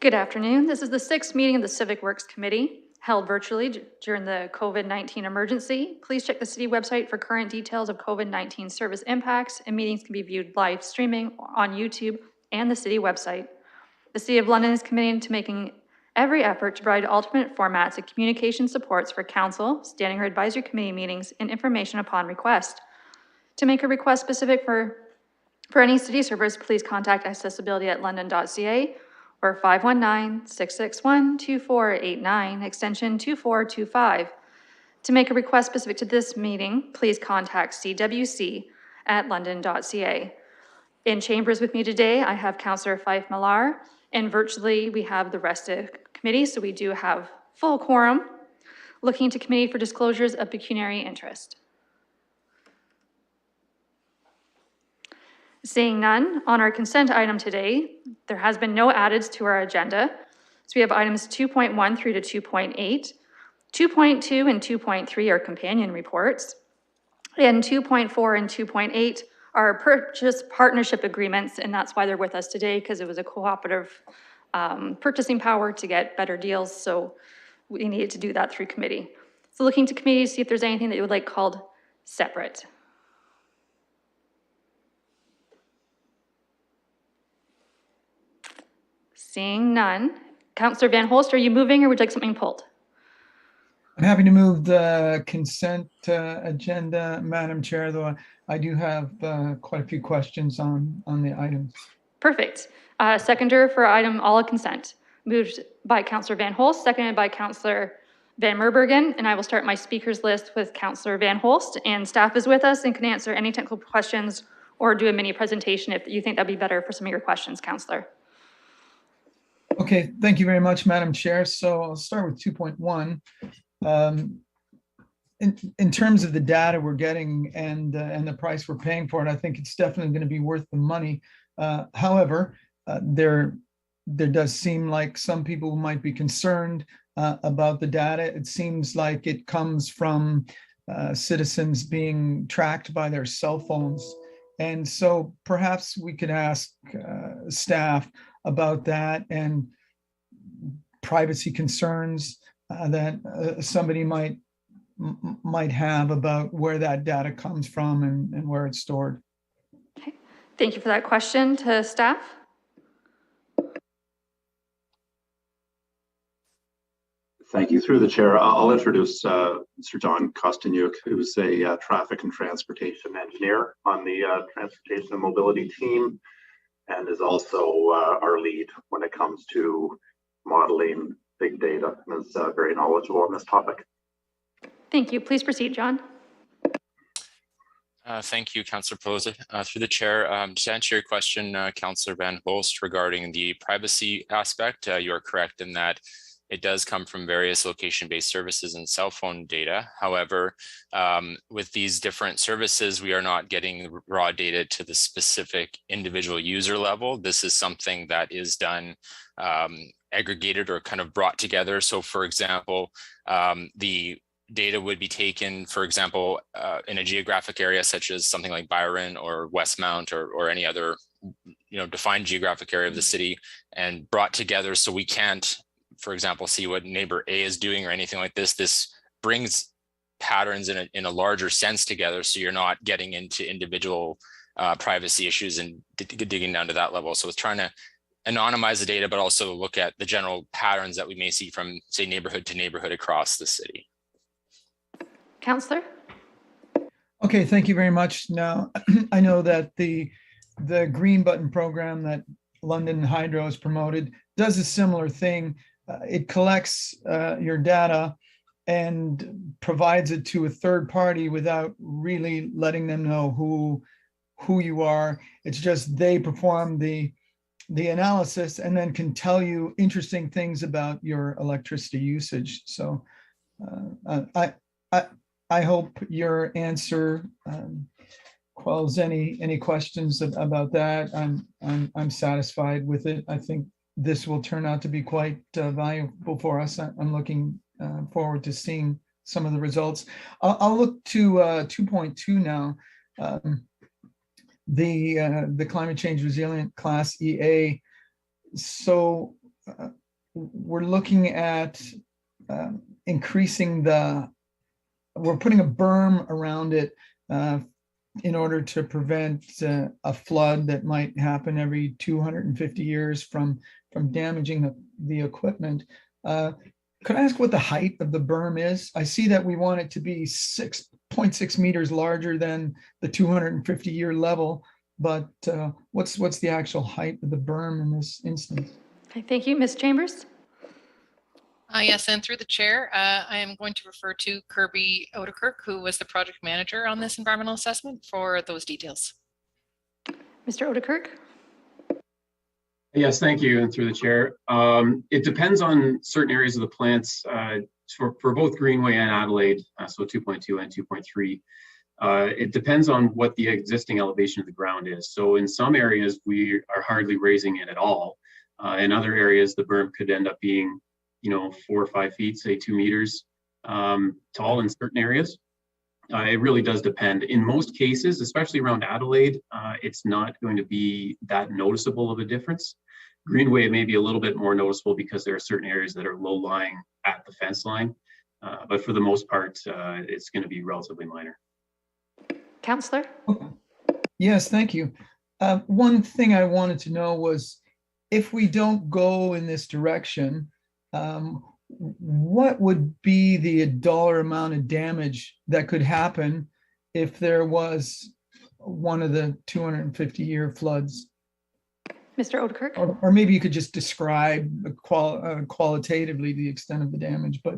Good afternoon. This is the 6th meeting of the Civic Works Committee, held virtually during the COVID-19 emergency. Please check the city website for current details of COVID-19 service impacts, and meetings can be viewed live streaming on YouTube and the city website. The City of London is committed to making every effort to provide alternate formats of communication supports for council, standing or advisory committee meetings, and information upon request. To make a request specific for any city service, please contact accessibility@london.ca or 519-661-2489, extension 2425. To make a request specific to this meeting, please contact cwc@london.ca. In chambers with me today, I have Councillor Fife Millar, and virtually we have the rest of the committee, so we do have full quorum. Looking to committee for disclosures of pecuniary interest. Seeing none, on our consent item today, there has been no addeds to our agenda. So we have items 2.1 through to 2.8. 2.2 and 2.3 are companion reports. And 2.4 and 2.8 are purchase partnership agreements, and that's why they're with us today, because it was a cooperative purchasing power to get better deals, so we needed to do that through committee. So looking to committee to see if there's anything that you would like called separate. Seeing none. Councillor Van Holst, are you moving or would you like something pulled? I'm happy to move the consent agenda, Madam Chair, though I do have quite a few questions on the items. Perfect. Seconder for item all consent. Moved by Councillor Van Holst, seconded by Councillor Van Merbergen, and I will start my speakers list with Councillor Van Holst, and staff is with us and can answer any technical questions or do a mini presentation if you think that'd be better for some of your questions, Councillor. Okay, thank you very much, Madam Chair. So I'll start with 2.1. In terms of the data we're getting and the price we're paying for it, I think it's definitely going to be worth the money. However, there does seem like some people might be concerned about the data. It seems like it comes from citizens being tracked by their cell phones. And so perhaps we could ask staff about that and privacy concerns that somebody might have about where that data comes from and where it's stored. Okay, thank you for that question to staff. Thank you. Through the chair, I'll introduce Mr. John Kostanyuk, who's a traffic and transportation engineer on the transportation and mobility team, and is also our lead when it comes to modeling big data, and is very knowledgeable on this topic. Thank you. Please proceed, John. Thank you, Councillor Pelosi. Through the chair, to answer your question, Councillor Van Holst, regarding the privacy aspect, you are correct in that it does come from various location-based services and cell phone data. However, with these different services, we are not getting raw data to the specific individual user level. This is something that is done aggregated or kind of brought together. So for example, the data would be taken, for example, in a geographic area such as something like Byron or Westmount or any other defined geographic area of the city, and brought together so we can't, for example, see what neighbor A is doing or anything like this. This brings patterns in a larger sense together, so you're not getting into individual privacy issues and digging down to that level. So it's trying to anonymize the data, but also look at the general patterns that we may see from, say, neighborhood to neighborhood across the city. Councillor? Okay, thank you very much. Now, I know that the Green Button program that London Hydro has promoted does a similar thing. It collects your data and provides it to a third party without really letting them know who you are. It's just they perform the analysis and then can tell you interesting things about your electricity usage. So I hope your answer quells any questions about that. I'm satisfied with it. I think this will turn out to be quite valuable for us. I'm looking forward to seeing some of the results. I'll look to 2.2 now. The climate change resilient class EA. So we're looking at increasing we're putting a berm around it in order to prevent a flood that might happen every 250 years from damaging the equipment. Could I ask what the height of the berm is? I see that we want it to be 6.6 meters larger than the 250-year level, but what's the actual height of the berm in this instance? Okay, thank you. Ms. Chambers? Yes, and through the chair, I am going to refer to Kirby Odekirk, who was the project manager on this environmental assessment, for those details. Mr. Odekirk? Yes, thank you, and through the chair. It depends on certain areas of the plants for both Greenway and Adelaide, so 2.2 and 2.3. It depends on what the existing elevation of the ground is. So in some areas, we are hardly raising it at all. In other areas, the berm could end up being 4 or 5 feet, say 2 meters tall in certain areas. It really does depend. In most cases, especially around Adelaide, it's not going to be that noticeable of a difference. Greenway may be a little bit more noticeable because there are certain areas that are low lying at the fence line. But for the most part, it's going to be relatively minor. Councillor? Okay. Yes, thank you. One thing I wanted to know was, if we don't go in this direction, what would be the dollar amount of damage that could happen if there was one of the 250-year floods? Mr. Odekirk? Or maybe you could just describe qualitatively the extent of the damage, but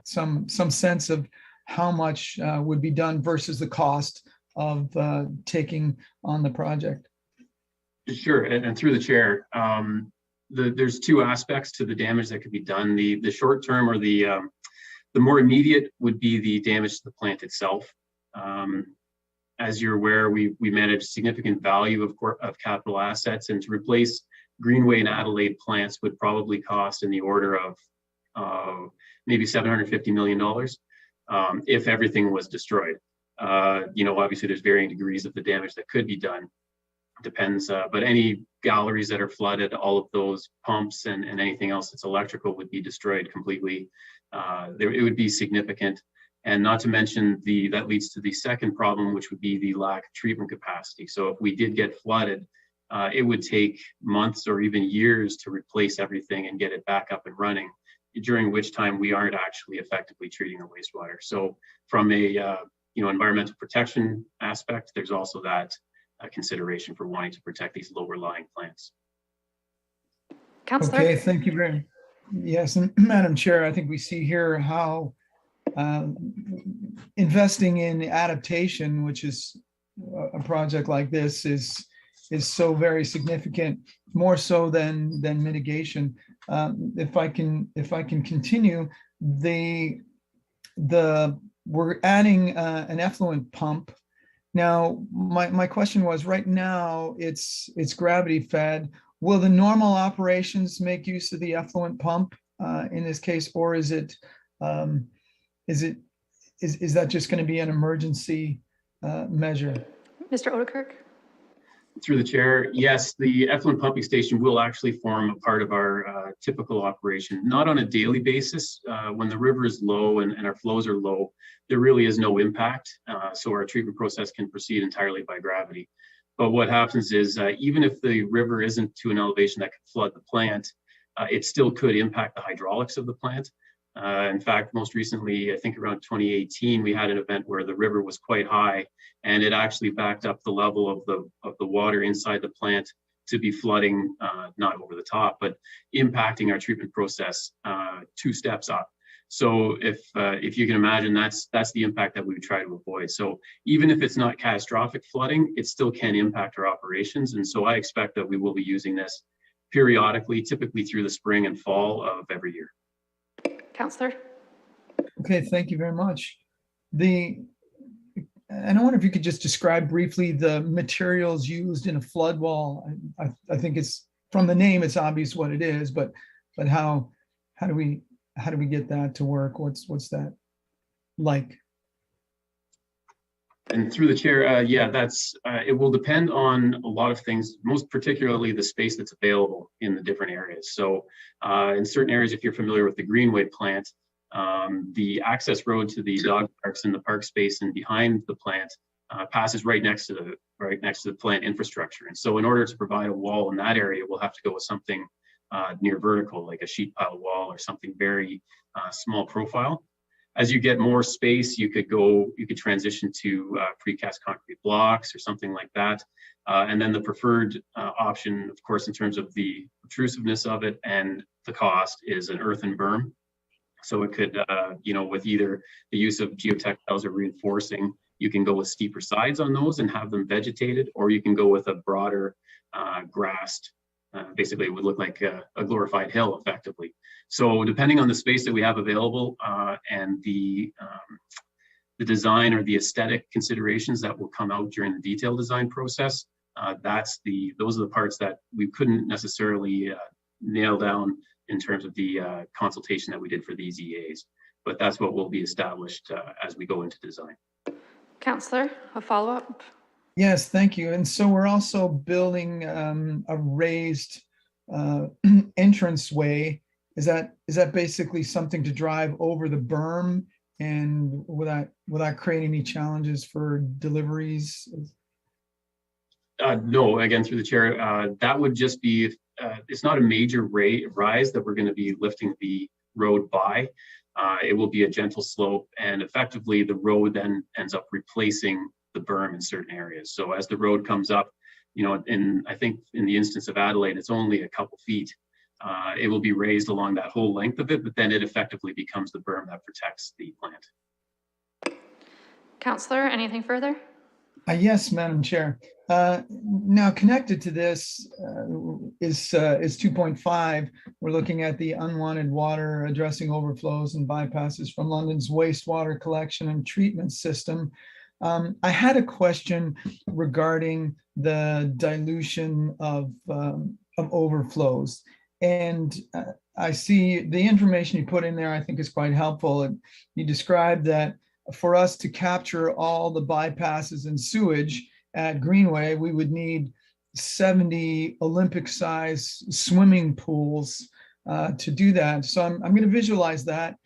some sense of how much would be done versus the cost of taking on the project. Sure, and through the chair, there's two aspects to the damage that could be done. The short term, or the more immediate, would be the damage to the plant itself. As you're aware, we manage significant value of capital assets, and to replace Greenway and Adelaide plants would probably cost in the order of maybe $750 million if everything was destroyed. Obviously there's varying degrees of the damage that could be done. Depends, but any galleries that are flooded, all of those pumps and anything else that's electrical would be destroyed completely. It would be significant. And not to mention that leads to the second problem, which would be the lack of treatment capacity. So if we did get flooded, it would take months or even years to replace everything and get it back up and running, during which time we aren't actually effectively treating the wastewater. So from a environmental protection aspect, there's also that consideration for wanting to protect these lower lying plants. Councillor? Okay, thank you very much. Yes, and Madam Chair, I think we see here how investing in adaptation, which is a project like this, is so very significant, more so than mitigation. If I can continue, we're adding an effluent pump. Now, my question was, right now it's gravity fed. Will the normal operations make use of the effluent pump in this case, or is that just going to be an emergency measure? Mr. Odekirk? Through the chair, yes, the effluent pumping station will actually form a part of our typical operation, not on a daily basis. When the river is low and our flows are low, there really is no impact. So our treatment process can proceed entirely by gravity. But what happens is, even if the river isn't to an elevation that could flood the plant, it still could impact the hydraulics of the plant. In fact, most recently, I think around 2018, we had an event where the river was quite high, and it actually backed up the level of the water inside the plant to be flooding, not over the top, but impacting our treatment process 2 steps up. So if you can imagine, that's the impact that we would try to avoid. So even if it's not catastrophic flooding, it still can impact our operations. And so I expect that we will be using this periodically, typically through the spring and fall of every year. Councillor? Okay, thank you very much. And I wonder if you could just describe briefly the materials used in a flood wall. I think it's, from the name, it's obvious what it is, but how do we get that to work? What's that like? And through the chair, yeah, it will depend on a lot of things, most particularly the space that's available in the different areas. So in certain areas, if you're familiar with the Greenway plant, the access road to the dog parks and the park space and behind the plant passes right next to the plant infrastructure. And so in order to provide a wall in that area, we'll have to go with something near vertical, like a sheet pile wall or something very small profile. As you get more space, you could transition to precast concrete blocks or something like that. And then the preferred option, of course, in terms of the obtrusiveness of it and the cost, is an earthen berm. So it could, with either the use of geotextiles or reinforcing, you can go with steeper sides on those and have them vegetated, or you can go with a broader grassed, basically it would look like a glorified hill effectively. So depending on the space that we have available and the design or the aesthetic considerations that will come out during the detailed design process, those are the parts that we couldn't necessarily nail down in terms of the consultation that we did for these EAs. But that's what will be established as we go into design. Councillor, a follow-up? Yes, thank you. And so we're also building a raised entranceway. Is that basically something to drive over the berm, and will that create any challenges for deliveries? No, again, through the chair, that would just be, it's not a major rise that we're going to be lifting the road by. It will be a gentle slope, and effectively the road then ends up replacing the berm in certain areas. So as the road comes up, I think in the instance of Adelaide, it's only a couple feet. It will be raised along that whole length of it, but then it effectively becomes the berm that protects the plant. Councillor, anything further? Yes, Madam Chair. Now connected to this is 2.5. We're looking at the unwanted water addressing overflows and bypasses from London's wastewater collection and treatment system. I had a question regarding the dilution of overflows. And I see the information you put in there, I think is quite helpful. And you described that for us to capture all the bypasses and sewage at Greenway, we would need 70 Olympic-size swimming pools to do that. So I'm going to visualize that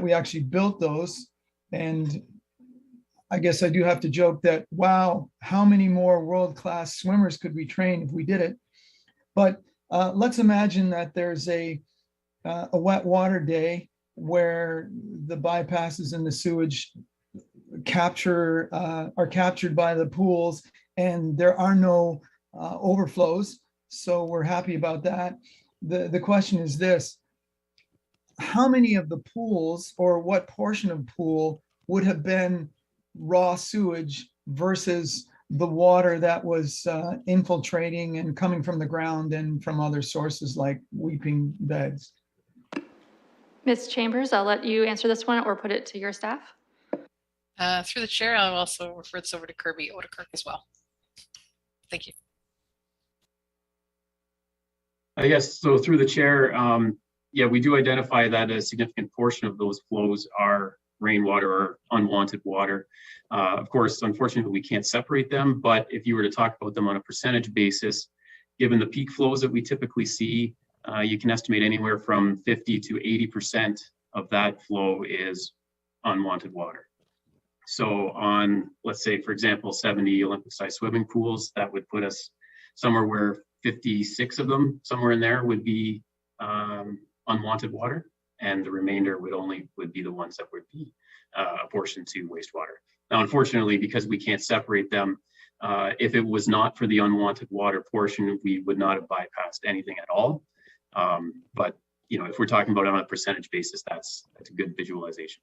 we actually built those. And I guess I do have to joke that, wow, how many more world-class swimmers could we train if we did it? But let's imagine that there's a wet water day where the bypasses and the sewage are captured by the pools, and there are no overflows. So we're happy about that. The question is this: how many of the pools, or what portion of pool, would have been raw sewage versus the water that was infiltrating and coming from the ground and from other sources like weeping beds? Ms. Chambers, I'll let you answer this one or put it to your staff. Through the chair, I'll also refer this over to Kirby Odekirk as well. Thank you. I guess so. Through the chair, yeah, we do identify that a significant portion of those flows are rainwater or unwanted water. Of course, unfortunately, we can't separate them, but if you were to talk about them on a percentage basis, given the peak flows that we typically see, you can estimate anywhere from 50 to 80% of that flow is unwanted water. So on, let's say, for example, 70 Olympic-sized swimming pools, that would put us somewhere where 56 of them, somewhere in there, would be unwanted water, and the remainder would be the ones that would be apportioned to wastewater. Now, unfortunately, because we can't separate them, if it was not for the unwanted water portion, we would not have bypassed anything at all. But if we're talking about it on a percentage basis, that's a good visualization.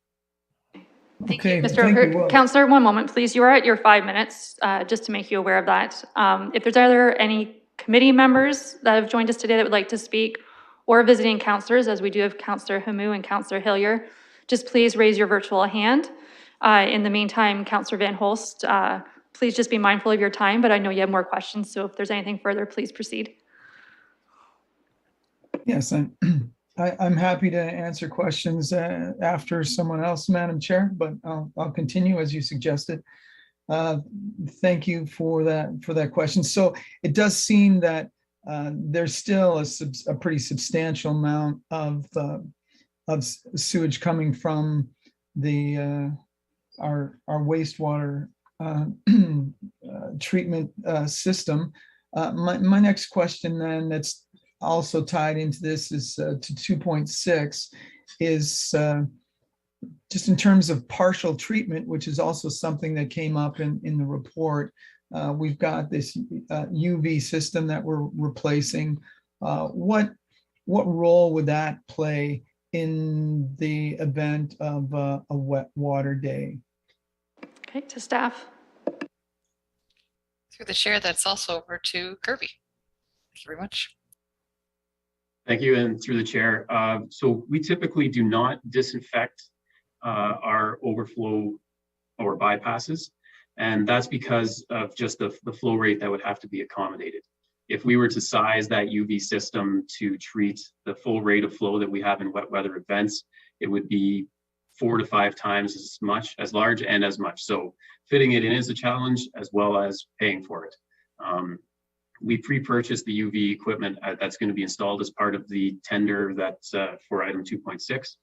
Okay, Mr. Councillor, one moment, please. You are at your 5 minutes, just to make you aware of that. If there's either any committee members that have joined us today that would like to speak, or visiting councillors, as we do have Councillor Hamu and Councillor Hillier, just please raise your virtual hand. In the meantime, Councillor Van Holst, please just be mindful of your time, but I know you have more questions, so if there's anything further, please proceed. Yes, I'm happy to answer questions after someone else, Madam Chair, but I'll continue as you suggested. Thank you for that question. So it does seem that there's still a pretty substantial amount of sewage coming from our wastewater treatment system. My next question then, that's also tied into this, is to 2.6, is just in terms of partial treatment, which is also something that came up in the report. We've got this UV system that we're replacing. What role would that play in the event of a wet water day? Okay, to staff. Through the chair, that's also over to Kirby. Thank you very much. Thank you, and through the chair. So we typically do not disinfect our overflow or bypasses, and that's because of just the flow rate that would have to be accommodated. If we were to size that UV system to treat the full rate of flow that we have in wet weather events, it would be 4 to 5 times as large and as much. So fitting it in is a challenge, as well as paying for it. We pre-purchased the UV equipment that's going to be installed as part of the tender that's for item 2.6.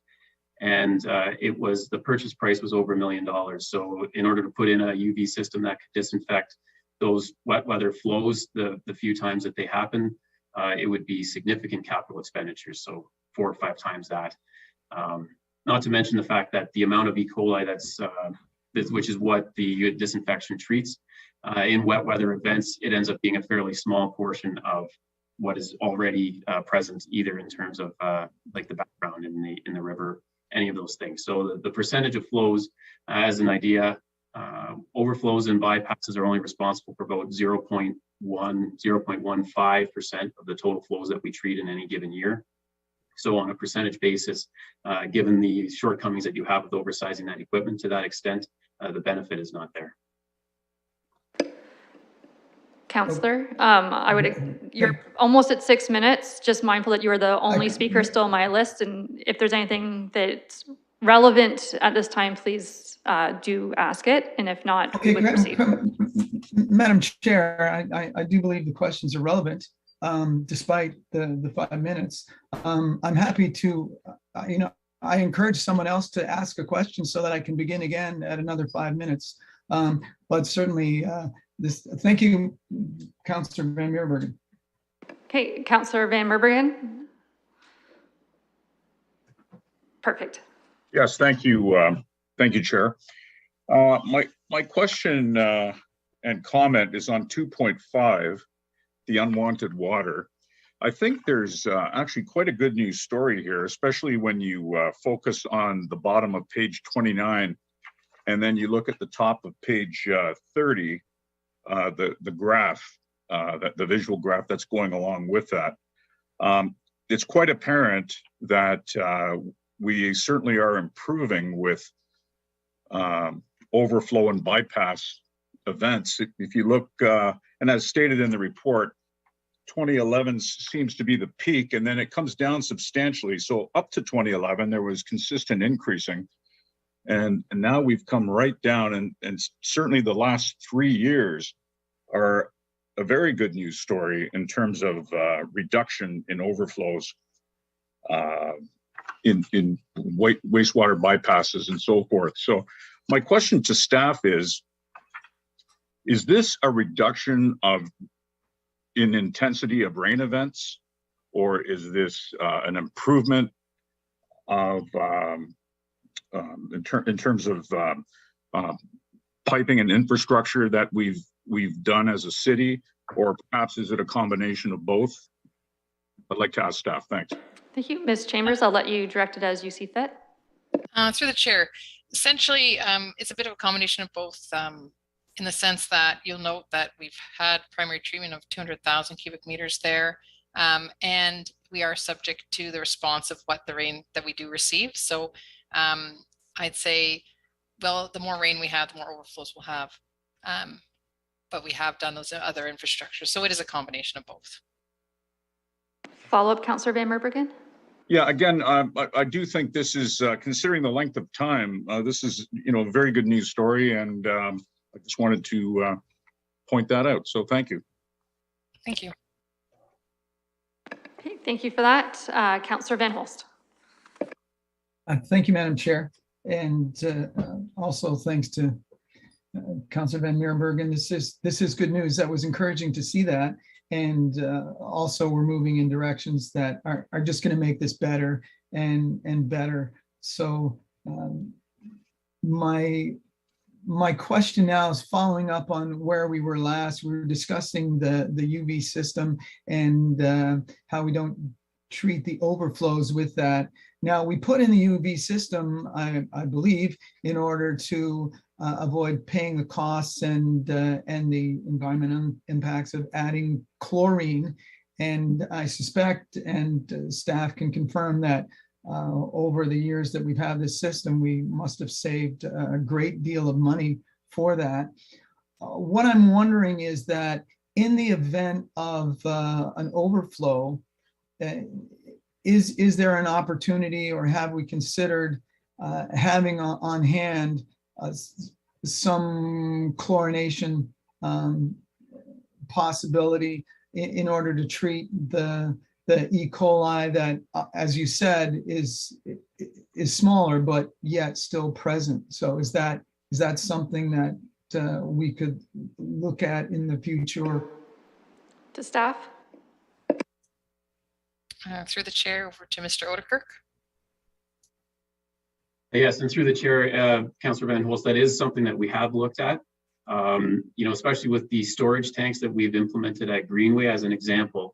And the purchase price was over $1 million. So in order to put in a UV system that could disinfect those wet weather flows the few times that they happen, it would be significant capital expenditures. So 4 or 5 times that. Not to mention the fact that the amount of E. coli which is what the disinfection treats, in wet weather events, it ends up being a fairly small portion of what is already present, either in terms of like the background in the river, any of those things. So the percentage of flows, as an idea, overflows and bypasses are only responsible for about 0.15% of the total flows that we treat in any given year. So on a percentage basis, given the shortcomings that you have with oversizing that equipment to that extent, the benefit is not there. Counselor, you're almost at 6 minutes, just mindful that you are the only speaker still on my list. And if there's anything that's relevant at this time, please do ask it. And if not, we would proceed. Madam Chair, I do believe the questions are relevant, despite the 5 minutes. I'm happy to, I encourage someone else to ask a question so that I can begin again at another 5 minutes. But certainly, thank you, Councillor Van Meerbergen. Okay, Councillor Van Meerbergen. Perfect. Yes, thank you. Thank you, Chair. My question and comment is on 2.5, the unwanted water. I think there's actually quite a good news story here, especially when you focus on the bottom of page 29, and then you look at the top of page 30, the graph, the visual graph that's going along with that. It's quite apparent that we certainly are improving with overflow and bypass events. If you look, and as stated in the report, 2011 seems to be the peak, and then it comes down substantially. So up to 2011, there was consistent increasing. And now we've come right down, and certainly the last 3 years are a very good news story in terms of reduction in overflows in wastewater bypasses and so forth. So my question to staff is this a reduction in intensity of rain events, or is this an improvement of in terms of piping and infrastructure that we've done as a city, or perhaps is it a combination of both? I'd like to ask staff. Thanks. Thank you. Ms. Chambers, I'll let you direct it as you see fit. Through the chair, essentially, it's a bit of a combination of both, in the sense that you'll note that we've had primary treatment of 200,000 cubic meters there, and we are subject to the response of what the rain that we do receive. So I'd say, well, the more rain we have, the more overflows we'll have. But we have done those other infrastructures. So it is a combination of both. Follow-up, Councillor Van Meerbergen. Yeah, again, I do think this is, considering the length of time, this is, a very good news story. And just wanted to point that out. So thank you. Thank you. Okay, thank you for that. Councillor Van Holst. Thank you, Madam Chair. And also thanks to Councillor Van Meerenberg. And this is good news. That was encouraging to see that. And also we're moving in directions that are just going to make this better and better. So my question now is following up on where we were last. We were discussing the UV system and how we don't treat the overflows with that. Now we put in the UV system, I believe, in order to avoid paying the costs and the environmental impacts of adding chlorine. And I suspect, and staff can confirm, that over the years that we've had this system, we must have saved a great deal of money for that. What I'm wondering is that in the event of an overflow, is there an opportunity, or have we considered having on hand some chlorination possibility in order to treat the E. coli that, as you said, is smaller but yet still present? So is that something that we could look at in the future? To staff. Through the chair over to Mr. Odekirk. Yes, and through the chair, Councillor Van Holst, that is something that we have looked at. Especially with the storage tanks that we've implemented at Greenway as an example,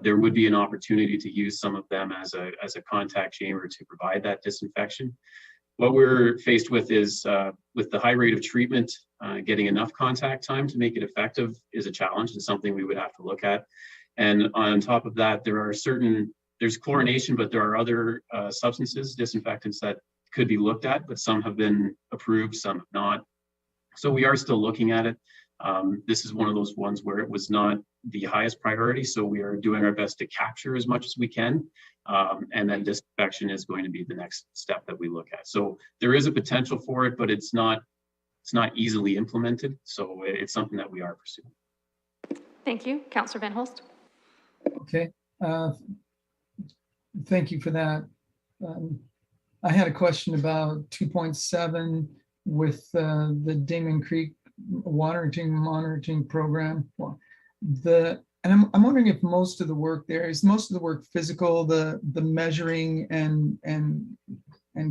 there would be an opportunity to use some of them as a contact chamber to provide that disinfection. What we're faced with is with the high rate of treatment, getting enough contact time to make it effective is a challenge and something we would have to look at. And on top of that, there's chlorination, but there are other substances, disinfectants, that could be looked at, but some have been approved, some have not. So we are still looking at it. This is one of those ones where it was not the highest priority, so we are doing our best to capture as much as we can. And then disinfection is going to be the next step that we look at. So there is a potential for it, but it's not easily implemented. So it's something that we are pursuing. Thank you. Councillor Van Holst. Okay, thank you for that. I had a question about 2.7 with the Damon Creek monitoring program. And I'm wondering if most of the work there is physical, the measuring and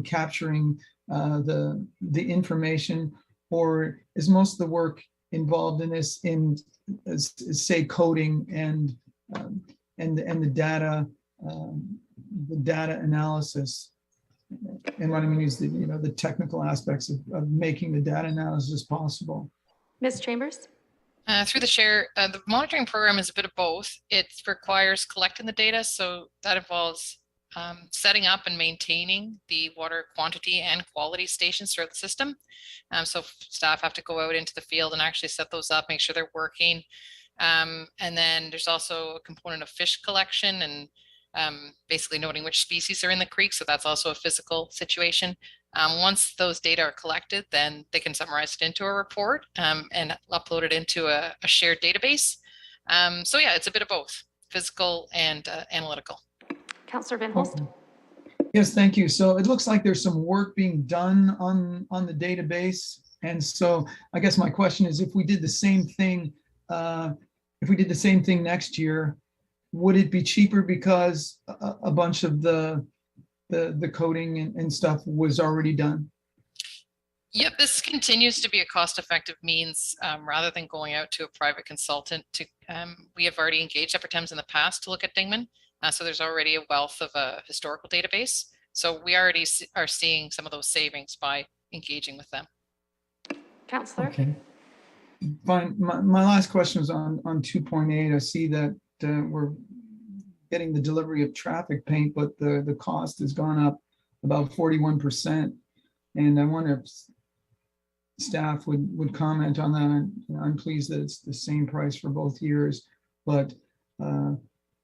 capturing the information, or is most of the work involved in this say coding and the data analysis? And what I mean is the technical aspects of making the data analysis possible. Ms. Chambers. Through the chair, the monitoring program is a bit of both. It requires collecting the data, so that involves setting up and maintaining the water quantity and quality stations throughout the system. So staff have to go out into the field and actually set those up, make sure they're working. And then there's also a component of fish collection and basically noting which species are in the creek. So that's also a physical situation. Once those data are collected, then they can summarize it into a report and upload it into a shared database. So yeah, it's a bit of both physical and analytical. Councillor Van Holst. Yes, thank you. So it looks like there's some work being done on the database. And so I guess my question is, if we did the same thing, next year, would it be cheaper because a bunch of the coding and stuff was already done? Yep, this continues to be a cost-effective means rather than going out to a private consultant. We have already engaged Upper Thames in the past to look at Dingman, so there's already a wealth of a historical database. So we already are seeing some of those savings by engaging with them. Councillor. Okay, fine. My last question is on 2.8. I see that we're getting the delivery of traffic paint, but the cost has gone up about 41%. And I wonder if staff would comment on that. I'm pleased that it's the same price for both years, but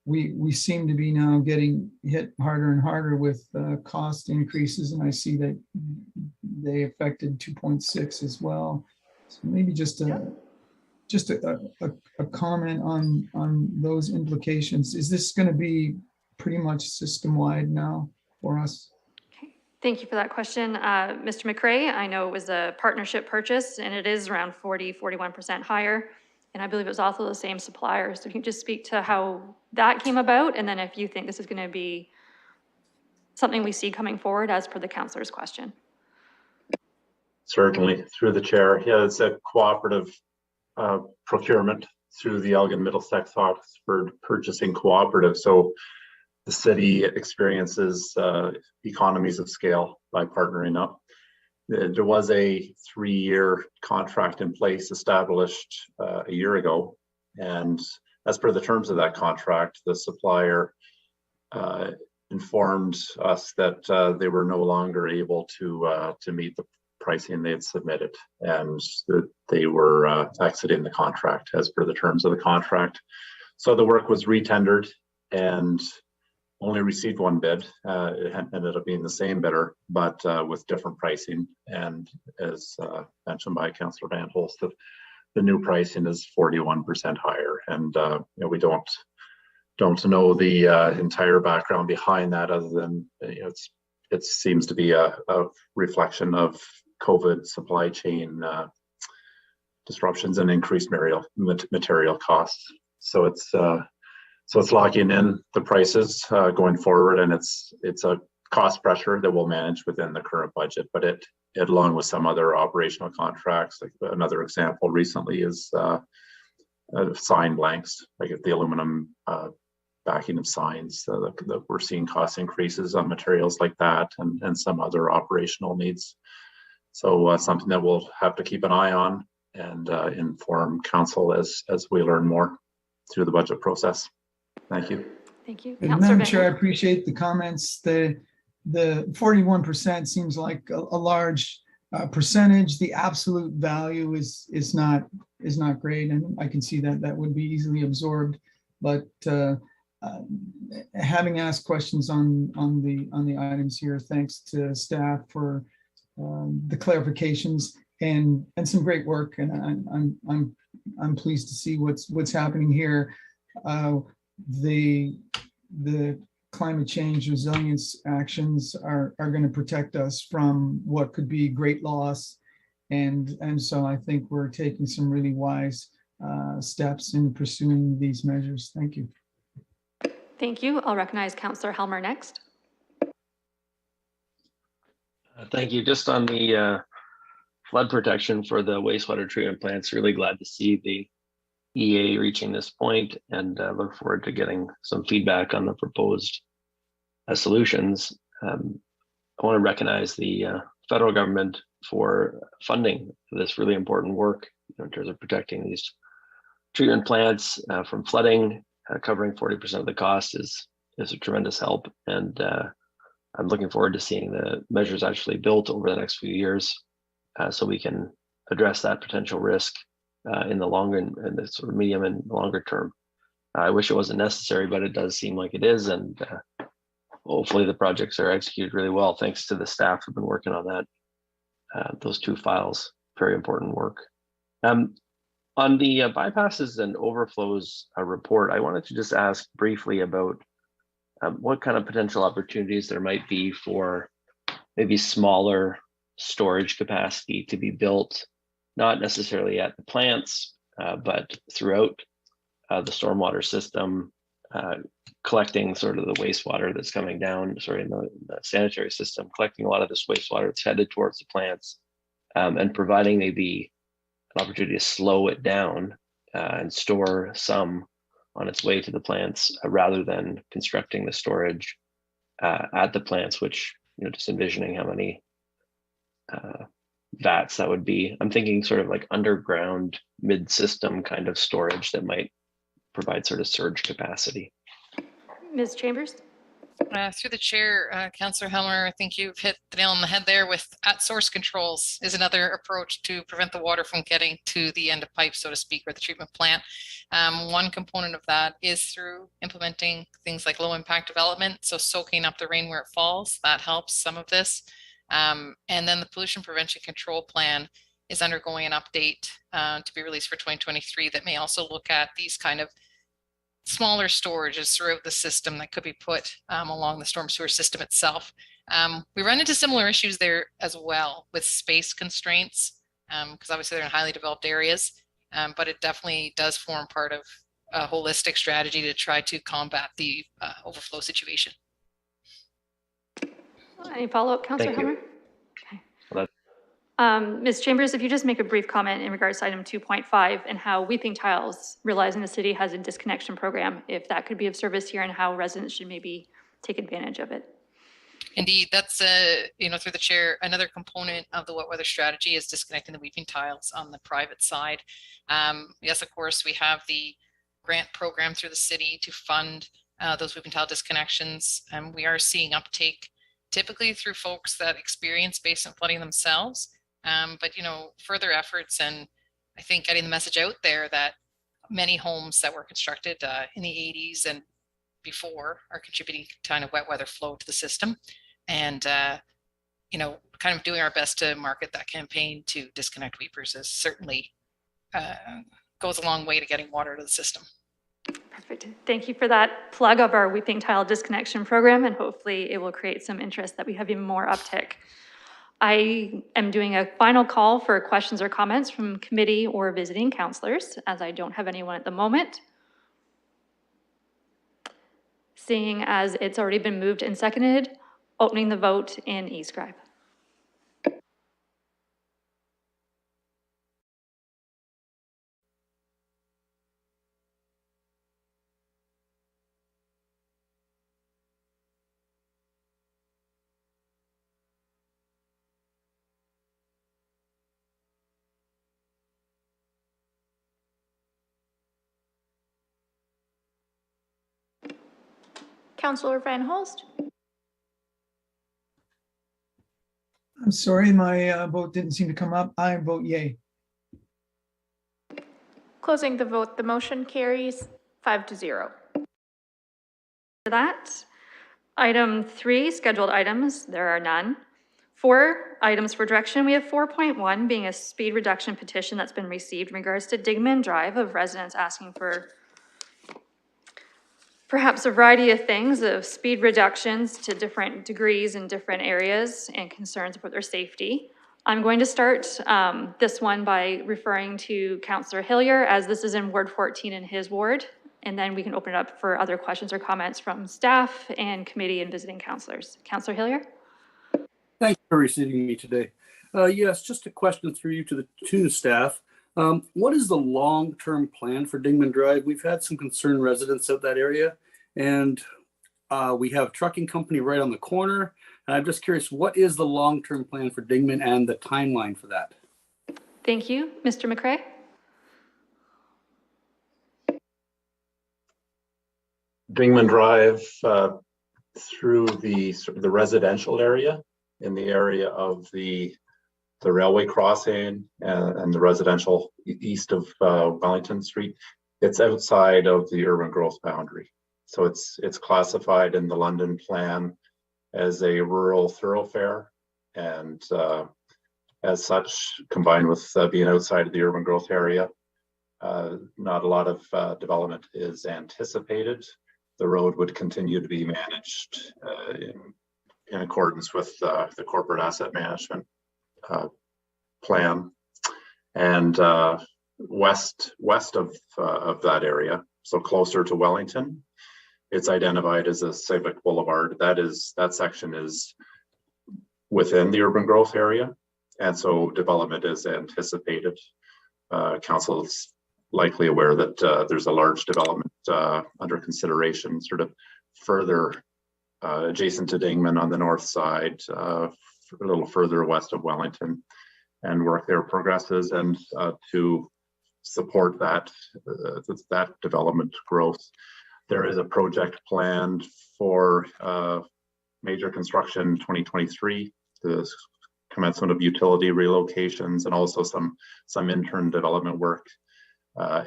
we seem to be now getting hit harder and harder with cost increases, and I see that they affected 2.6 as well. So maybe just a comment on those implications. Is this going to be pretty much system-wide now for us? Okay, thank you for that question. Mr. McRae, I know it was a partnership purchase and it is around 41% higher. And I believe it was also the same supplier. So can you just speak to how that came about? And then if you think this is going to be something we see coming forward as per the councillor's question. Certainly, through the chair. Yeah, it's a cooperative procurement through the Elgin Middlesex Oxford Purchasing Cooperative. So the city experiences economies of scale by partnering up. There was a 3-year contract in place established a year ago. And as per the terms of that contract, the supplier informed us that they were no longer able to meet the pricing they had submitted, and that they were exiting the contract as per the terms of the contract. So the work was retendered and only received one bid. It ended up being the same bidder, but with different pricing. And as mentioned by Councillor Van Holst, the new pricing is 41% higher. And we don't know the entire background behind that, other than it seems to be a reflection of COVID supply chain disruptions and increased material costs. So it's locking in the prices going forward, and it's a cost pressure that we'll manage within the current budget. But it along with some other operational contracts, like another example recently is sign blanks, like the aluminum backing of signs. That we're seeing cost increases on materials like that, and some other operational needs. So something that we'll have to keep an eye on and inform council as we learn more through the budget process. Thank you. Thank you. And Madam Chair, I appreciate the comments. The 41% seems like a large percentage. The absolute value is not great, and I can see that would be easily absorbed. But having asked questions on the items here, thanks to staff for the clarifications and some great work, and I'm pleased to see what's happening here. The climate change resilience actions are going to protect us from what could be great loss, and so I think we're taking some really wise steps in pursuing these measures. Thank you. Thank you. I'll recognize Councillor Helmer next. Thank you. Just on the flood protection for the wastewater treatment plants, really glad to see the EA reaching this point, and look forward to getting some feedback on the proposed solutions. I want to recognize the federal government for funding this really important work in terms of protecting these treatment plants from flooding. Covering 40% of the cost is a tremendous help, and I'm looking forward to seeing the measures actually built over the next few years, so we can address that potential risk in the longer and the sort of medium and longer term. I wish it wasn't necessary, but it does seem like it is, and hopefully the projects are executed really well. Thanks to the staff who've been working on that. Those two files, very important work. On the bypasses and overflows report, I wanted to just ask briefly about what kind of potential opportunities there might be for maybe smaller storage capacity to be built, not necessarily at the plants, but throughout the stormwater system, collecting sort of the wastewater that's coming down, in the sanitary system, collecting a lot of this wastewater that's headed towards the plants, and providing maybe an opportunity to slow it down and store some on its way to the plants, rather than constructing the storage at the plants, which, just envisioning how many vats that would be. I'm thinking sort of like underground mid-system kind of storage that might provide sort of surge capacity. Ms. Chambers? Through the chair, Councillor Helmer, I think you've hit the nail on the head there. With at-source controls is another approach to prevent the water from getting to the end of pipe, so to speak, or the treatment plant. One component of that is through implementing things like low impact development, so soaking up the rain where it falls. That helps some of this. And then the pollution prevention control plan is undergoing an update to be released for 2023 that may also look at these kind of smaller storages throughout the system that could be put along the storm sewer system itself. We run into similar issues there as well with space constraints, because obviously they're in highly developed areas, but it definitely does form part of a holistic strategy to try to combat the overflow situation. Any follow-up, Councillor Thank you. Helmer? Ms. Chambers, if you just make a brief comment in regards to item 2.5 and how Weeping Tiles, realizing the city has a disconnection program, if that could be of service here and how residents should maybe take advantage of it. Indeed, that's through the chair, another component of the wet weather strategy is disconnecting the weeping tiles on the private side. Yes, of course, we have the grant program through the city to fund those weeping tile disconnections, and we are seeing uptake typically through folks that experience basement flooding themselves. But further efforts, and I think getting the message out there that many homes that were constructed in the 80s and before are contributing to kind of wet weather flow to the system, and kind of doing our best to market that campaign to disconnect weepers is certainly goes a long way to getting water to the system. Perfect. Thank you for that plug of our Weeping Tile disconnection program, and hopefully it will create some interest that we have even more uptick. I am doing a final call for questions or comments from committee or visiting councillors, as I don't have anyone at the moment. Seeing as it's already been moved and seconded, opening the vote in eScribe. Councillor Van Holst. I'm sorry, my vote didn't seem to come up. I vote yay. Closing the vote, the motion carries 5-0. For that, item 3, scheduled items, there are none. 4 items for direction, we have 4.1 being a speed reduction petition that's been received in regards to Digman Drive of residents asking for perhaps a variety of things, of speed reductions to different degrees in different areas and concerns about their safety. I'm going to start this one by referring to Councillor Hillier, as this is in Ward 14 in his ward, and then we can open it up for other questions or comments from staff and committee and visiting councillors. Councillor Hillier? Thanks for receiving me today. Yes, just a question through you to the staff. What is the long-term plan for Dingman Drive? We've had some concerned residents of that area, and we have a trucking company right on the corner. And I'm just curious, what is the long-term plan for Dingman and the timeline for that? Thank you. Mr. McRae? Dingman Drive through the residential area, in the area of the railway crossing and the residential east of Wellington Street. It's outside of the urban growth boundary. So it's classified in the London plan as a rural thoroughfare, and as such, combined with being outside of the urban growth area, not a lot of development is anticipated. The road would continue to be managed in accordance with the corporate asset management plan, and west of that area, so closer to Wellington, it's identified as a Civic Boulevard. That section is within the urban growth area, and so development is anticipated. Council is likely aware that there's a large development under consideration, sort of further adjacent to Dingman on the north side, a little further west of Wellington, and work there progresses. And to support that development growth, there is a project planned for major construction 2023, the commencement of utility relocations, and also some intern development work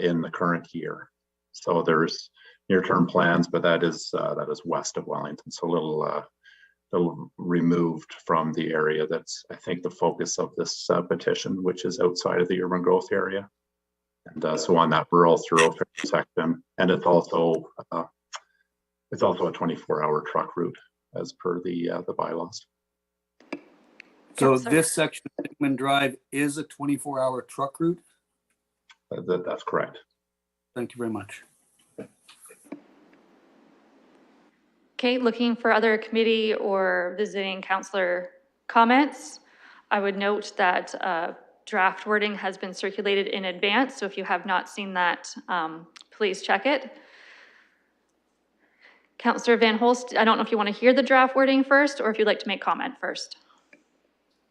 in the current year. So there's near-term plans, but that is west of Wellington, so a removed from the area that's, I think, the focus of this petition, which is outside of the urban growth area. And so on that rural thoroughfare section, and it's also a 24-hour truck route as per the bylaws. So this section of Dickman Drive is a 24-hour truck route? That's correct. Thank you very much. Okay, looking for other committee or visiting councillor comments. I would note that draft wording has been circulated in advance, so if you have not seen that, please check it. Councillor Van Holst, I don't know if you want to hear the draft wording first or if you'd like to make comment first.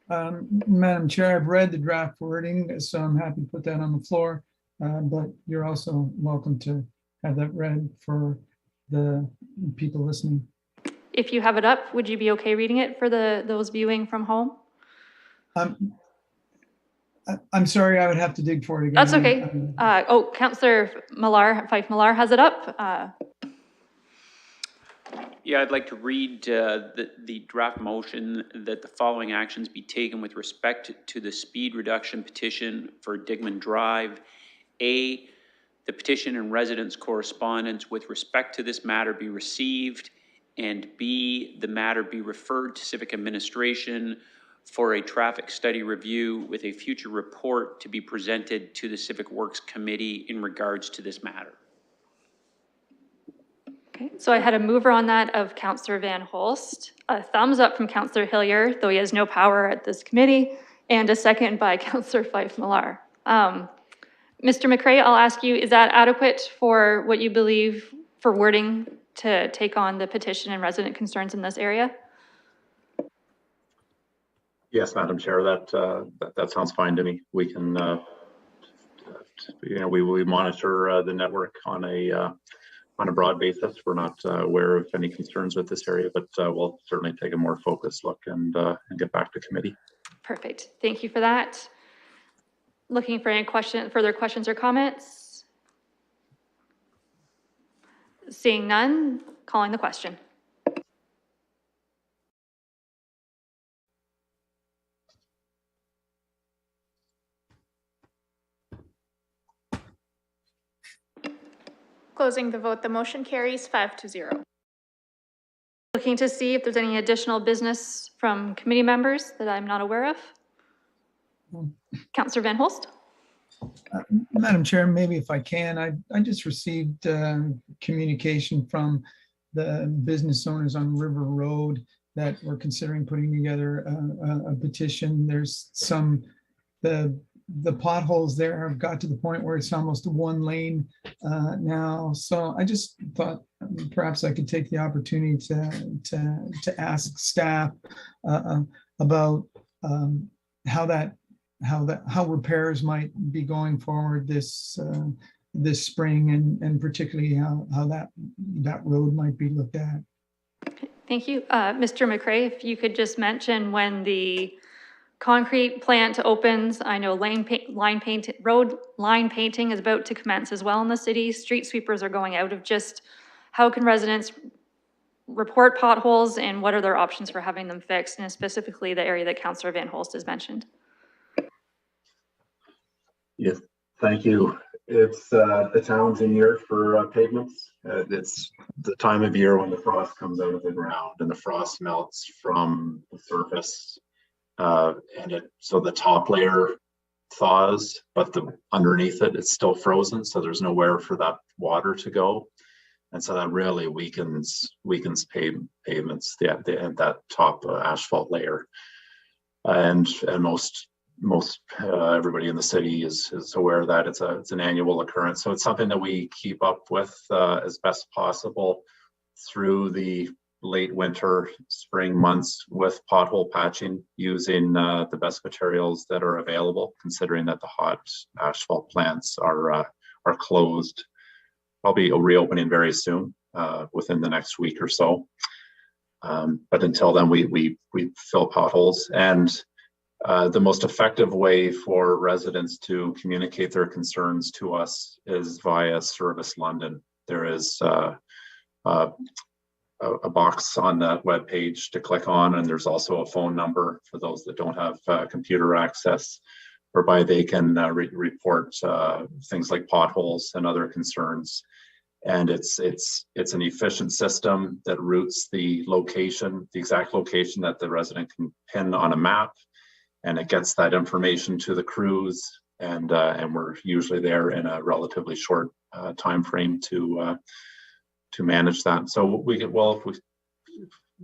Madam Chair, I've read the draft wording, so I'm happy to put that on the floor, but you're also welcome to have that read for the people listening. If you have it up, would you be okay reading it for those viewing from home? I'm sorry, I would have to dig for it again. That's okay. Councillor Fife Millar has it up. Yeah, I'd like to read the draft motion that the following actions be taken with respect to the speed reduction petition for Dickman Drive. A, the petition and residents' correspondence with respect to this matter be received, and B, the matter be referred to Civic Administration for a traffic study review with a future report to be presented to the Civic Works Committee in regards to this matter. Okay, so I had a mover on that of Councillor Van Holst, a thumbs up from Councillor Hillier, though he has no power at this committee, and a second by Councillor Fife Millar. Mr. McCrae, I'll ask you, is that adequate for what you believe for wording to take on the petition and resident concerns in this area? Yes, Madam Chair, that sounds fine to me. We can, we monitor the network on a broad basis. We're not aware of any concerns with this area, but we'll certainly take a more focused look and get back to committee. Perfect. Thank you for that. Looking for any further questions or comments? Seeing none, calling the question. Closing the vote, the motion carries 5-0. Looking to see if there's any additional business from committee members that I'm not aware of. Councillor Van Holst. Madam Chair, maybe if I can, I just received communication from the business owners on River Road that were considering putting together a petition. There's the potholes there have got to the point where it's almost one lane now. So I just thought perhaps I could take the opportunity to ask staff about how repairs might be going forward this spring, and particularly how that road might be looked at. Thank you. Mr. McCrae, if you could just mention when the concrete plant opens. I know road line painting is about to commence as well in the city. Street sweepers are going out. Of just how can residents report potholes and what are their options for having them fixed, and specifically the area that Councillor Van Holst has mentioned. Yes, thank you. It's the challenging year for pavements. It's the time of year when the frost comes out of the ground and the frost melts from the surface. So the top layer thaws, but underneath it's still frozen. So there's nowhere for that water to go. And so that really weakens pavements, that top asphalt layer. And most everybody in the city is aware that it's an annual occurrence. So it's something that we keep up with as best possible through the late winter, spring months with pothole patching, using the best materials that are available, considering that the hot asphalt plants are closed, probably reopening very soon, within the next week or so. But until then, we fill potholes. And the most effective way for residents to communicate their concerns to us is via Service London. There is a box on that webpage to click on, and there's also a phone number for those that don't have computer access, whereby they can report things like potholes and other concerns. And it's an efficient system that routes the location, the exact location that the resident can pin on a map, and it gets that information to the crews, and we're usually there in a relatively short time frame to manage that. So we get, well,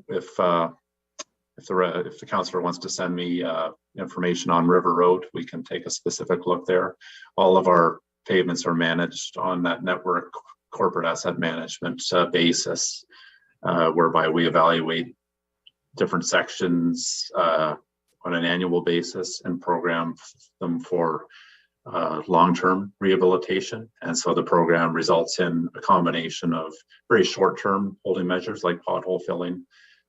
if the councillor wants to send me information on River Road, we can take a specific look there. All of our pavements are managed on that network corporate asset management basis, whereby we evaluate different sections on an annual basis and program them for long-term rehabilitation. And so the program results in a combination of very short-term holding measures like pothole filling,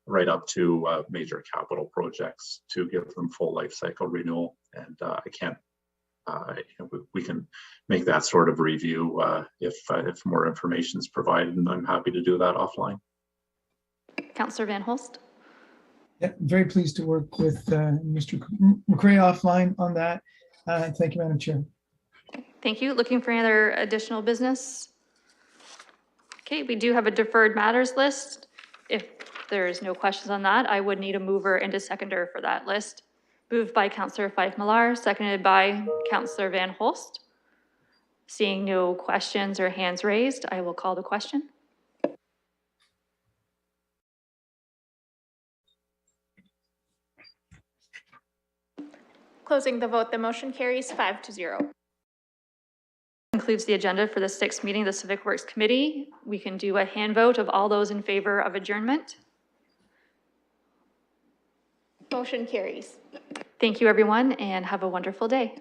right up to major capital projects to give them full life cycle renewal. And we can make that sort of review if more information is provided, and I'm happy to do that offline. Councillor Van Holst. Yeah, very pleased to work with Mr. McCray offline on that. Thank you, Madam Chair. Thank you. Looking for any other additional business? Okay, we do have a deferred matters list. If there's no questions on that, I would need a mover and a seconder for that list. Moved by Councillor Fife-Millar, seconded by Councillor Van Holst. Seeing no questions or hands raised, I will call the question. Closing the vote, the motion carries 5-0. Concludes the agenda for the 6th meeting of the Civic Works Committee. We can do a hand vote of all those in favor of adjournment. Motion carries. Thank you, everyone, and have a wonderful day.